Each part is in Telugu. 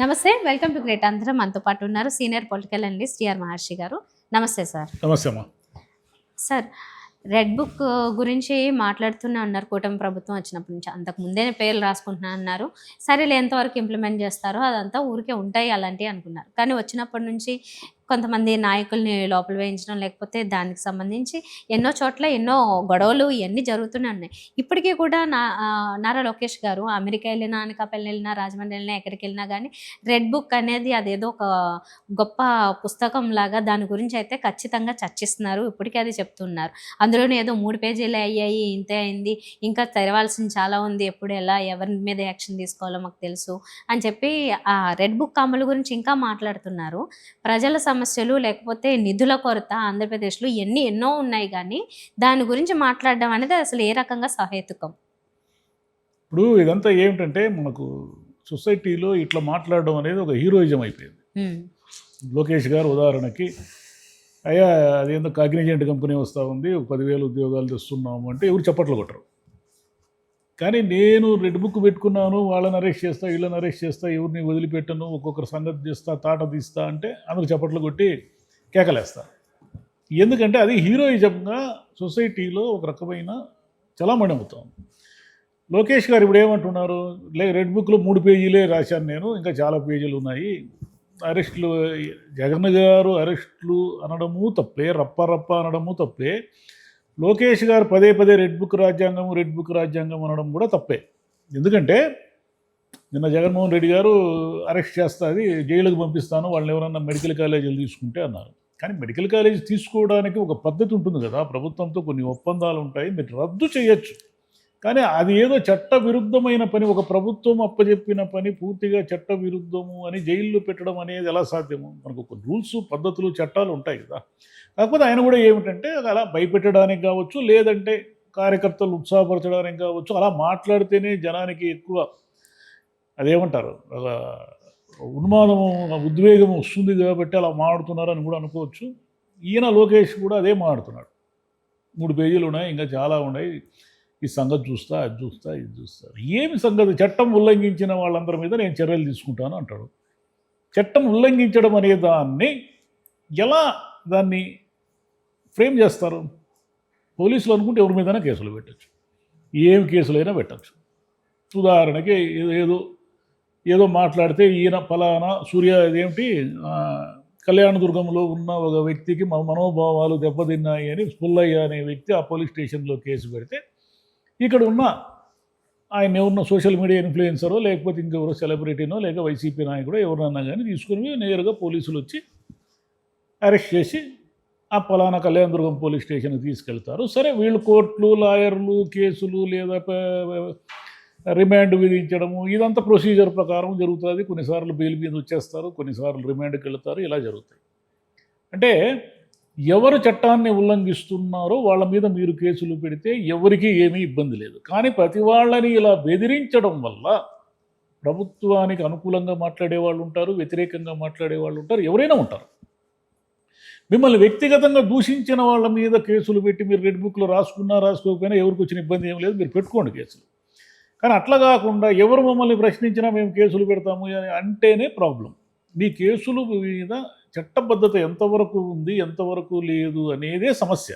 నమస్తే. Welcome to great Andhra. మనతో పాటు ఉన్నారు సీనియర్ పొలిటికల్ అనలిస్ట్ టిఆర్ మహర్షి గారు. నమస్తే సార్. నమస్తే అమ్మా. సార్, రెడ్ బుక్ గురించి మాట్లాడుతూనే ఉన్నారు. కూటమి ప్రభుత్వం వచ్చినప్పటి నుంచి. అంతకు ముందే పేర్లు రాసుకుంటున్నా అన్నారు. సరేలే, ఎంతవరకు ఇంప్లిమెంట్ చేస్తారో అదంతా ఊరికే ఉంటాయి అలాంటివి అనుకున్నారు. కానీ వచ్చినప్పటి నుంచి కొంతమంది నాయకుల్ని లోపల వేయించడం, లేకపోతే దానికి సంబంధించి ఎన్నో చోట్ల ఎన్నో గొడవలు ఇవన్నీ జరుగుతూనే ఉన్నాయి. ఇప్పటికీ కూడా నారా లోకేష్ గారు అమెరికా వెళ్ళినా, అనకాపల్లి వెళ్ళినా, రాజమండ్రి వెళ్ళినా, ఎక్కడికి వెళ్ళినా కానీ రెడ్ బుక్ అనేది అదేదో ఒక గొప్ప పుస్తకం లాగా దాని గురించి అయితే ఖచ్చితంగా చర్చిస్తున్నారు. ఇప్పటికీ అది చెప్తున్నారు. అందులోనే ఏదో 3 పేజీలే అయ్యాయి, ఇంతే అయింది, ఇంకా తెరవాల్సింది చాలా ఉంది, ఎప్పుడు ఎలా ఎవరి మీద యాక్షన్ తీసుకోవాలో మాకు తెలుసు అని చెప్పి ఆ రెడ్ బుక్ అమలు గురించి ఇంకా మాట్లాడుతున్నారు. ప్రజల సమస్యలు లేకపోతే నిధుల కొరత ఆంధ్రప్రదేశ్లో ఎన్నో ఉన్నాయి, కానీ దాని గురించి మాట్లాడడం అనేది అసలు ఏ రకంగా సహేతుకం? ఇప్పుడు ఇదంతా ఏమిటంటే మనకు సొసైటీలో ఇట్లా మాట్లాడడం అనేది ఒక హీరోయిజం అయిపోయింది. లోకేష్ గారు ఉదాహరణకి, అయ్యా అదేందో కాగ్నిజెంట్ కంపెనీ వస్తూ ఉంది, 10,000 ఉద్యోగాలు తెస్తున్నాము అంటే ఎవరు చప్పట్లు కొట్టరు. కానీ నేను రెడ్ బుక్ పెట్టుకున్నాను, వాళ్ళని అరెస్ట్ చేస్తా, వీళ్ళని అరెస్ట్ చేస్తా, ఎవరిని వదిలిపెట్టను, ఒక్కొక్కరు సంగతి చేస్తా, తాట తీస్తా అంటే అందుకు చప్పట్లు కొట్టి కేకలేస్తా. ఎందుకంటే అది హీరోయిజంగా సొసైటీలో ఒక రకమైన చలామణి అవుతాం. లోకేష్ గారు ఇప్పుడు ఏమంటున్నారు, రెడ్ బుక్లో 3 పేజీలే రాశాను నేను, ఇంకా చాలా పేజీలు ఉన్నాయి. అరెస్టులు, జగన్ గారు అరెస్టులు అనడము తప్పే, రప్ప అనడము తప్పే. లోకేష్ గారు పదే రెడ్ బుక్ రాజ్యాంగం అనడం కూడా తప్పే. ఎందుకంటే నిన్న జగన్మోహన్ రెడ్డి గారు అరెస్ట్ చేస్తా, అది జైలుకు పంపిస్తాను, వాళ్ళని ఎవరన్నా మెడికల్ కాలేజీలు తీసుకుంటే అన్నారు. కానీ మెడికల్ కాలేజీ తీసుకోవడానికి ఒక పద్ధతి ఉంటుంది కదా, ప్రభుత్వంతో కొన్ని ఒప్పందాలు ఉంటాయి, మీరు రద్దు చేయొచ్చు. కానీ అది ఏదో చట్ట విరుద్ధమైన పని, ఒక ప్రభుత్వం అప్పచెప్పిన పని పూర్తిగా చట్ట విరుద్ధము అని జైల్లో పెట్టడం అనేది ఎలా సాధ్యము? మనకు ఒక రూల్స్, పద్ధతులు, చట్టాలు ఉంటాయి కదా. కాకపోతే ఆయన కూడా ఏమిటంటే అలా భయపెట్టడానికి కావచ్చు, లేదంటే కార్యకర్తలు ఉత్సాహపరచడానికి కావచ్చు, అలా మాట్లాడితేనే జనానికి ఎక్కువ అదేమంటారు, అలా ఉన్మాదము, ఉద్వేగం వస్తుంది కాబట్టి అలా మాడుతున్నారని కూడా అనుకోవచ్చు. ఈయన లోకేష్ కూడా అదే మాడుతున్నాడు. 3 పేజీలు ఉన్నాయి, ఇంకా చాలా ఉన్నాయి, ఈ సంగతి చూస్తా, అది చూస్తా, ఇది చూస్తా. ఏమి సంగతి? చట్టం ఉల్లంఘించిన వాళ్ళందరి మీద నేను చర్యలు తీసుకుంటాను అంటాడు. చట్టం ఉల్లంఘించడం అనే దాన్ని ఎలా దాన్ని ఫ్రేమ్ చేస్తారు? పోలీసులు అనుకుంటే ఎవరి మీదైనా కేసులు పెట్టచ్చు, ఏం కేసులైనా పెట్టచ్చు. ఉదాహరణకి ఏదో మాట్లాడితే ఈయన ఫలానా సూర్య ఇదేమిటి కళ్యాణదుర్గంలో ఉన్న ఒక వ్యక్తికి మనోభావాలు దెబ్బతిన్నాయి అని పుల్లయ్య అనే వ్యక్తి ఆ పోలీస్ స్టేషన్లో కేసు పెడితే, ఇక్కడ ఉన్న ఆయన ఎవరినో సోషల్ మీడియా ఇన్ఫ్లుయెన్సరో లేకపోతే ఇంకెవరో సెలబ్రిటీనో లేక వైసీపీ నాయకుడో ఎవరినన్నా కానీ తీసుకుని నేరుగా పోలీసులు వచ్చి అరెస్ట్ చేసి ఆ పలానా కళ్యాణదుర్గం పోలీస్ స్టేషన్కి తీసుకెళ్తారు. సరే, వీళ్ళు కోర్టులు, లాయర్లు, కేసులు లేదా రిమాండ్ విధించడము, ఇదంతా ప్రొసీజర్ ప్రకారం జరుగుతుంది. కొన్నిసార్లు బెయిల్ మీద వచ్చేస్తారు, కొన్నిసార్లు రిమాండ్కి వెళ్తారు, ఇలా జరుగుతాయి. అంటే ఎవరు చట్టాన్ని ఉల్లంఘిస్తున్నారో వాళ్ళ మీద మీరు కేసులు పెడితే ఎవరికీ ఏమీ ఇబ్బంది లేదు. కానీ ప్రతి వాళ్ళని ఇలా బెదిరించడం వల్ల ప్రభుత్వానికి అనుకూలంగా మాట్లాడే వాళ్ళు ఉంటారు, వ్యతిరేకంగా మాట్లాడే వాళ్ళు ఉంటారు, ఎవరైనా ఉంటారు. మిమ్మల్ని వ్యక్తిగతంగా దూషించిన వాళ్ళ మీద కేసులు పెట్టి మీరు రెడ్ బుక్లో రాసుకోకపోయినా ఎవరికి వచ్చిన ఇబ్బంది ఏం లేదు, మీరు పెట్టుకోండి కేసులు. కానీ అట్లా కాకుండా ఎవరు మమ్మల్ని ప్రశ్నించినా మేము కేసులు పెడతాము అని అంటేనే ప్రాబ్లం. మీ కేసుల మీద చట్టబద్ధత ఎంతవరకు ఉంది, ఎంతవరకు లేదు అనేదే సమస్య.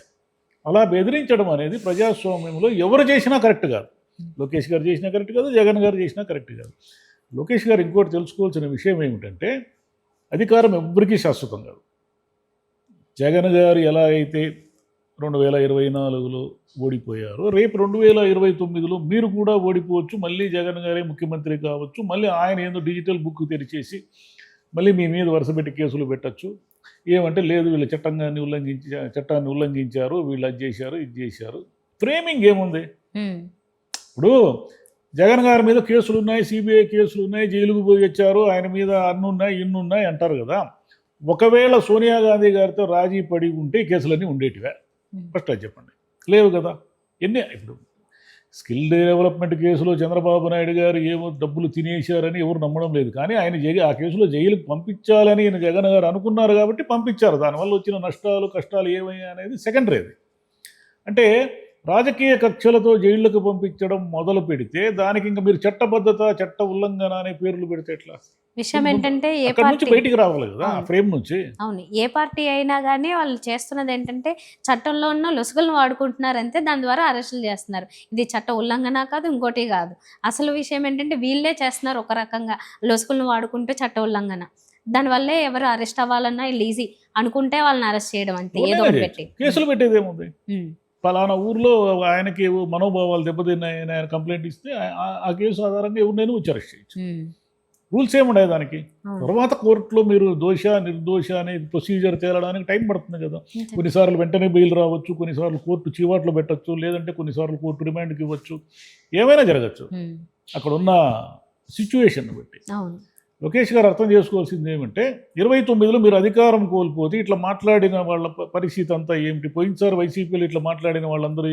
అలా బెదిరించడం అనేది ప్రజాస్వామ్యంలో ఎవరు చేసినా కరెక్ట్ కాదు. లోకేష్ గారు చేసినా కరెక్ట్ కాదు, జగన్ గారు చేసినా కరెక్ట్ కాదు. లోకేష్ గారు ఇంకోటి తెలుసుకోవాల్సిన విషయం ఏమిటంటే, అధికారం ఎవ్వరికీ శాశ్వతం కాదు. జగన్ గారు ఎలా అయితే 2024లో ఓడిపోయారో, రేపు 2029లో మీరు కూడా ఓడిపోవచ్చు, మళ్ళీ జగన్ గారే ముఖ్యమంత్రి కావచ్చు, మళ్ళీ ఆయన ఏందో డిజిటల్ బుక్ తెరిచేసి మళ్ళీ మీ మీద వరుసపెట్టి కేసులు పెట్టచ్చు. ఏమంటే లేదు, వీళ్ళు చట్టాన్ని ఉల్లంఘించారు, వీళ్ళు అది చేశారు, ఇది చేశారు. ఫ్రేమింగ్ ఏముంది? ఇప్పుడు జగన్ గారి మీద కేసులు ఉన్నాయి, సిబిఐ కేసులు ఉన్నాయి, జైలుకు పోయి వచ్చారు, ఆయన మీద అన్నున్నాయి ఇన్నున్నాయి అంటారు కదా. ఒకవేళ సోనియా గాంధీ గారితో రాజీ పడి ఉంటే కేసులన్నీ ఉండేటివే? ఫస్ట్ అది చెప్పండి. లేవు కదా. ఇప్పుడు స్కిల్ డెవలప్మెంట్ కేసులో చంద్రబాబు నాయుడు గారు ఏమో డబ్బులు తినేశారని ఎవరు నమ్మడం లేదు. కానీ ఆయన ఆ కేసులో జైలుకు పంపించాలని ఈయన జగన్ గారు అనుకున్నారు కాబట్టి పంపించారు. దానివల్ల వచ్చిన నష్టాలు, కష్టాలు ఏమయ్యా అనేది సెకండరీది. అంటే రాజకీయ కక్షలతో జైళ్లకు పంపించడం మొదలు పెడితే దానికి ఇంకా మీరు చట్టబద్ధత, చట్ట ఉల్లంఘన అనే పేర్లు పెడితే ఎట్లా? విషయం ఏంటంటే ఏ అక్కడ నుంచి పార్టీ బయటికి రావాలి కదా ఆ అవును. ఫ్రేమ్ నుంచి. అవును. ఏ పార్టీ అయినా గానీ వాళ్ళు చేస్తున్నది ఏంటంటే చట్టంలో ఉన్న లొసుగులను వాడుకుంటున్నారు అంతే. దాని ద్వారా అరెస్టులు చేస్తున్నారు. ఇది చట్ట ఉల్లంఘన కాదు, ఇంకోటి కాదు. అసలు విషయం ఏంటంటే వీళ్ళే చేస్తున్నారు ఒక రకంగా లొసుగులను వాడుకుంటూ చట్ట ఉల్లంఘన. దానివల్లే ఎవరు అరెస్ట్ అవ్వాలన్నా ఈళ్ళు ఈజీ అనుకుంటే వాళ్ళని అరెస్ట్ చేయడం అంతే ఏదో ఎవరైనా ఒకటి చేయొచ్చు. పెట్టి. కేసులు పెట్టేది ఏముంది? హ్మ్. పలానా ఊర్లో ఆయనకి ఏవో మనోభావాలు దెబ్బతిన్నాయని ఆయన కంప్లైంట్ ఇస్తే ఆ కేసు ఆధారంగా ఎవరినైనా వచ్చి అరెస్ట్ చేయొచ్చు. హ్మ్. రూల్స్ ఏముండవు దానికి. అవును. తర్వాత కోర్టులో మీరు దోష నిర్దోష అనే ప్రొసీజర్ తేలడానికి టైం పడుతుంది కదా. అంతే. కొన్నిసార్లు వెంటనే బెయిల్ రావచ్చు, కొన్నిసార్లు కోర్టు చీవాట్లు పెట్టచ్చు, లేదంటే కొన్నిసార్లు కోర్టు రిమాండ్కి ఇవ్వచ్చు, ఏమైనా జరగచ్చు హ్మ్. అక్కడ ఉన్న సిచ్యువేషన్ బట్టి. అవును. లోకేష్ గారు అర్థం చేసుకోవాల్సింది ఏమంటే 29లో మీరు అధికారం కోల్పోతే ఇట్లా మాట్లాడిన వాళ్ళ పరిస్థితి అంతా ఏమిటి? పోయినసారి వైసీపీలో ఇట్లా మాట్లాడిన వాళ్ళందరూ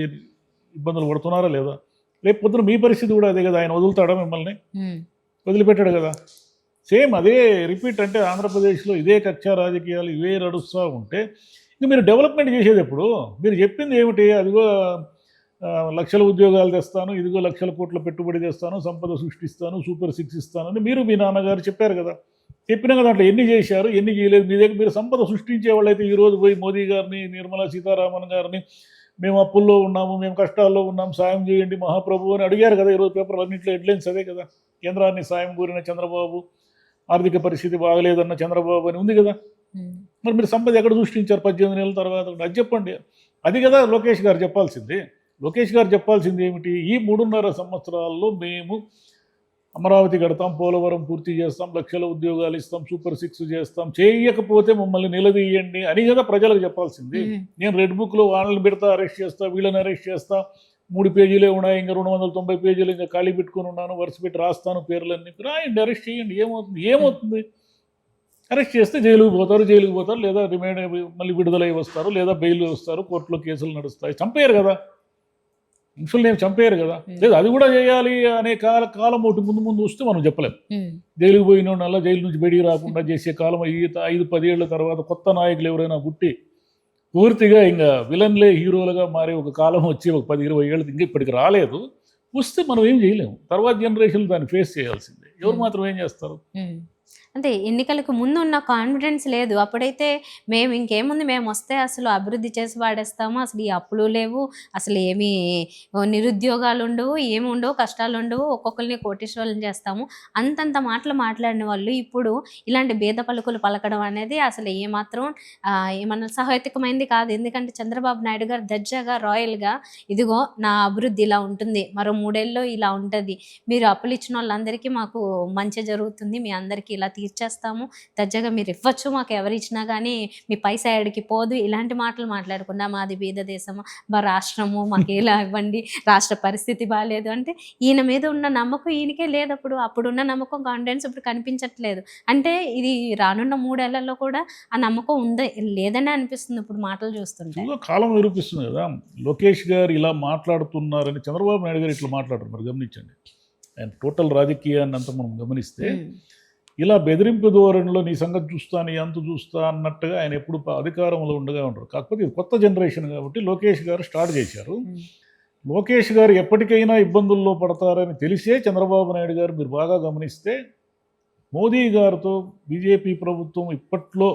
ఇబ్బందులు పడుతున్నారా లేదా? రేపు పొద్దున మీ పరిస్థితి కూడా అదే కదా. ఆయన వదులుతాడా మిమ్మల్ని? హ్మ్. వదిలిపెట్టాడు కదా. సేమ్ అదే రిపీట్. అంటే ఆంధ్రప్రదేశ్లో ఇదే కక్ష రాజకీయాలు ఇవే నడుస్తూ ఉంటే ఇంక మీరు డెవలప్మెంట్ చేసేది ఎప్పుడు? మీరు చెప్పింది ఏమిటి? అదిగో లక్షల ఉద్యోగాలు తెస్తాను, ఇదిగో లక్షల కోట్ల పెట్టుబడి తెస్తాను, సంపద సృష్టిస్తాను, సూపర్ 6 ఇస్తానని మీరు మీ నాన్నగారు చెప్పారు కదా. చెప్పినా కదా దాంట్లో ఎన్ని చేశారు, ఎన్ని చేయలేదు? మీ దగ్గర మీరు సంపద సృష్టించే వాళ్ళైతే ఈరోజు పోయి మోదీ గారిని, నిర్మలా సీతారామన్ గారిని మేము అప్పుల్లో ఉన్నాము, మేము కష్టాల్లో ఉన్నాం, సాయం చేయండి మహాప్రభు అని అడిగారు కదా. ఈరోజు పేపర్లు అన్నింటిలో హెడ్లైన్స్ అదే కదా. కేంద్రాన్ని సాయం కోరిన చంద్రబాబు, ఆర్థిక పరిస్థితి బాగలేదన్న చంద్రబాబు అని ఉంది కదా. హ్మ్. మరి మీరు సంపద ఎక్కడ సృష్టించారు 18 నెలల తర్వాత? అది చెప్పండి. అది కదా లోకేష్ గారు చెప్పాల్సింది. లోకేష్ గారు చెప్పాల్సింది ఏమిటి? ఈ 3.5 సంవత్సరాల్లో మేము అమరావతి కడతాం, పోలవరం పూర్తి చేస్తాం, లక్షల ఉద్యోగాలు ఇస్తాం, సూపర్ 6 చేస్తాం, చేయకపోతే మమ్మల్ని నిలదీయండి అని కదా ప్రజలకు చెప్పాల్సింది. హ్మ్. నేను రెడ్ బుక్లో వాళ్ళని పెడతా, అరెస్ట్ చేస్తా, వీళ్ళని అరెస్ట్ చేస్తా, 3 పేజీలే ఉన్నాయి, ఇంకా 290 పేజీలు ఇంకా ఖాళీ పెట్టుకుని ఉన్నాను, వరుస పెట్టి రాస్తాను పేర్లన్నీ. రాయండి, అరెస్ట్ చేయండి, ఏమవుతుంది? అరెస్ట్ చేస్తే జైలుకు పోతారు, లేదా రిమైండ్ మళ్ళీ విడుదలై వస్తారు, లేదా బెయిల్ వస్తారు, కోర్టులో కేసులు నడుస్తాయి. చంపేయరు కదా, మనుషుల్ని ఏం చంపేయరు కదా. లేదు అది కూడా చేయాలి అనే కాలం ఒకటి ముందు వస్తే మనం చెప్పలేం. హ్మ్. జైలుకు పోయిన వాళ్ళ జైలు నుంచి బయటికి రాకుండా చేసే కాలం 5-10 ఏళ్ల తర్వాత కొత్త నాయకులు ఎవరైనా పుట్టి పూర్తిగా ఇంకా విలన్లే హీరోలుగా మారే ఒక కాలం వచ్చి ఒక 10-20 ఏళ్ళు ఇంకా ఇప్పటికి రాలేదు. వస్తే మనం ఏం చేయలేము. తర్వాత జనరేషన్లు దాన్ని ఫేస్ చేయాల్సిందే. ఎవరు మాత్రం ఏం చేస్తారు? హ్మ్. అంటే ఎన్నికలకు ముందు ఉన్న కాన్ఫిడెన్స్ లేదు. అప్పుడైతే మేము ఇంకేముంది మేము వస్తే అసలు అభివృద్ధి చేసి వాడేస్తాము. అసలు ఈ అప్పులు లేవు. అసలు ఏమీ నిరుద్యోగాలు ఉండవు. ఏమి ఉండవు. కష్టాలు ఉండవు. ఒక్కొక్కరిని కోటీశ్వరులను చేస్తాము. అంతంత మాటలు మాట్లాడిన వాళ్ళు ఇప్పుడు ఇలాంటి భేద పలుకులు పలకడం అనేది అసలు ఏమాత్రం ఏమన్నా సహేతుకమైంది కాదు. ఎందుకంటే చంద్రబాబు నాయుడు గారు దర్జాగా రాయల్‌గా ఇదిగో నా అభివృద్ధి ఇలా ఉంటుంది. మరో 3 ఏళ్లలో ఇలా ఉంటది. మీరు అప్పులు ఇచ్చిన వాళ్ళందరికీ మాకు మంచి జరుగుతుంది. మీ అందరికీ ఇలా తీర్చేస్తాము. దర్జాగా మీరు ఇవ్వచ్చు. మాకు ఎవరిచ్చినా గానీ మీ పైసా ఏడికి పోదు. ఇలాంటి మాటలు మాట్లాడకుండా మాది బీద దేశము, మా రాష్ట్రము మాకు ఇలా ఇవ్వండి. రాష్ట్ర పరిస్థితి బాలేదు అంటే ఈయన మీద ఉన్న నమ్మకం ఈయనకే లేదప్పుడు. అప్పుడున్న నమ్మకం, కాన్ఫిడెన్స్ ఇప్పుడు కనిపించట్లేదు. అంటే ఇది రానున్న 3 ఏళ్లలో కూడా ఆ నమ్మకం లేదనే అనిపిస్తుంది ఇప్పుడు మాటలు చూస్తుంటే. చూద్దాం, కాలం నిరూపిస్తుంది కదా. లోకేష్ గారు ఇలా మాట్లాడుతున్నారని చంద్రబాబు నాయుడు గారు ఇట్లా మాట్లాడరు. మరి గమనించండి, ఆయన టోటల్ రాజకీయాన్ని అంతా మనం గమనిస్తే ఇలా బెదిరింపు ధోరణిలో నీ సంగతి చూస్తా, నీ అంత చూస్తా అన్నట్టుగా ఆయన ఎప్పుడు అధికారంలో ఉండగా ఉంటారు. కాకపోతే ఇది కొత్త జనరేషన్ కాబట్టి లోకేష్ గారు స్టార్ట్ చేశారు. లోకేష్ గారు ఎప్పటికైనా ఇబ్బందుల్లో పడతారని తెలిసే చంద్రబాబు నాయుడు గారు, మీరు బాగా గమనిస్తే మోదీ గారితో బీజేపీ ప్రభుత్వం ఇప్పట్లో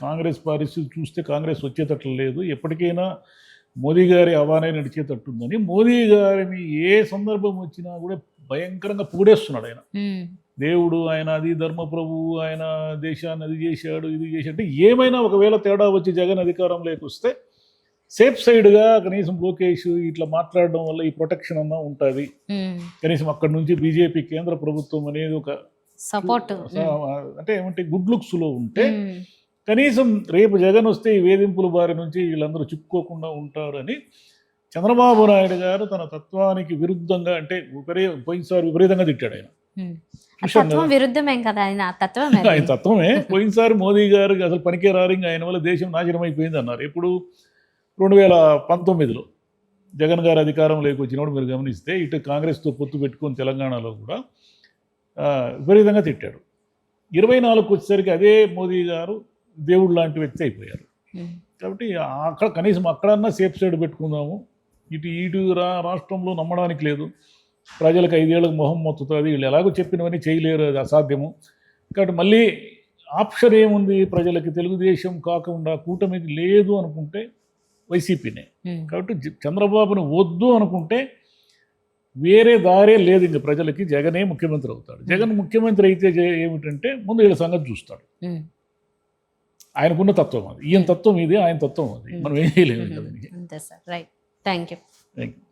కాంగ్రెస్ పరిస్థితి చూస్తే కాంగ్రెస్ వచ్చేటట్లు లేదు, ఎప్పటికైనా మోదీ గారి హవానే నడిచేటట్టుందని మోదీ గారిని ఏ సందర్భం వచ్చినా కూడా భయంకరంగా పొగిడేస్తున్నాడు ఆయన. దేవుడు ఆయన, అది ధర్మప్రభువు, ఆయన దేశాన్ని అది చేశాడు, ఇది చేశాడు. అంటే ఏమైనా ఒకవేళ తేడా వచ్చి జగన్ అధికారంలోకి వస్తే సేఫ్ సైడ్గా కనీసం లోకేష్ ఇట్లా మాట్లాడడం వల్ల ఈ ప్రొటెక్షన్ అన్నా ఉంటుంది. కనీసం అక్కడి నుంచి బీజేపీ కేంద్ర ప్రభుత్వం అనేది ఒక సపోర్ట్ అంటే ఏమంటే గుడ్ లుక్స్లో ఉంటే కనీసం రేపు జగన్ వస్తే ఈ వేధింపుల బారి నుంచి వీళ్ళందరూ చిక్కుకోకుండా ఉంటారని చంద్రబాబు నాయుడు గారు తన తత్వానికి విరుద్ధంగా, అంటే పోయినసారి విపరీతంగా తిట్టాడు ఆయన. విరుద్ధమేం కదా ఆయన తత్వమే. పోయినసారి మోదీ గారు అసలు పనికే రారు, ఇంకా ఆయన వల్ల దేశం నాశనం అయిపోయింది అన్నారు. ఇప్పుడు 2019లో జగన్ గారు అధికారంలోకి వచ్చినప్పుడు మీరు గమనిస్తే ఇటు కాంగ్రెస్తో పొత్తు పెట్టుకొని తెలంగాణలో కూడా విపరీతంగా తిట్టాడు. 24కు వచ్చేసరికి అదే మోదీ గారు దేవుడు లాంటి వ్యక్తి అయిపోయారు. కాబట్టి అక్కడ కనీసం అక్కడన్నా సేఫ్ సైడ్ పెట్టుకుందాము. ఇటు రాష్ట్రంలో నమ్మడానికి లేదు. ప్రజలకు 5 ఏళ్ళకు మొహం మొత్తుతుంది, వీళ్ళు ఎలాగో చెప్పినవన్నీ చేయలేరు, అది అసాధ్యము. కాబట్టి మళ్ళీ ఆప్షన్ ఏముంది ప్రజలకి, తెలుగుదేశం కాకుండా కూటమికి లేదు అనుకుంటే వైసీపీనే. కాబట్టి చంద్రబాబును వద్దు అనుకుంటే వేరే దారే లేదు, ఇంక ప్రజలకి జగనే ముఖ్యమంత్రి అవుతాడు. జగన్ ముఖ్యమంత్రి అయితే ఏమిటంటే ముందు వీళ్ళ సంగతి చూస్తాడు. ఆయనకున్న తత్వం అది, ఈయన తత్వం ఇది, ఆయన తత్వం అది, మనం ఏం చేయలేము. అంతే sir, right, thank you. Thank you.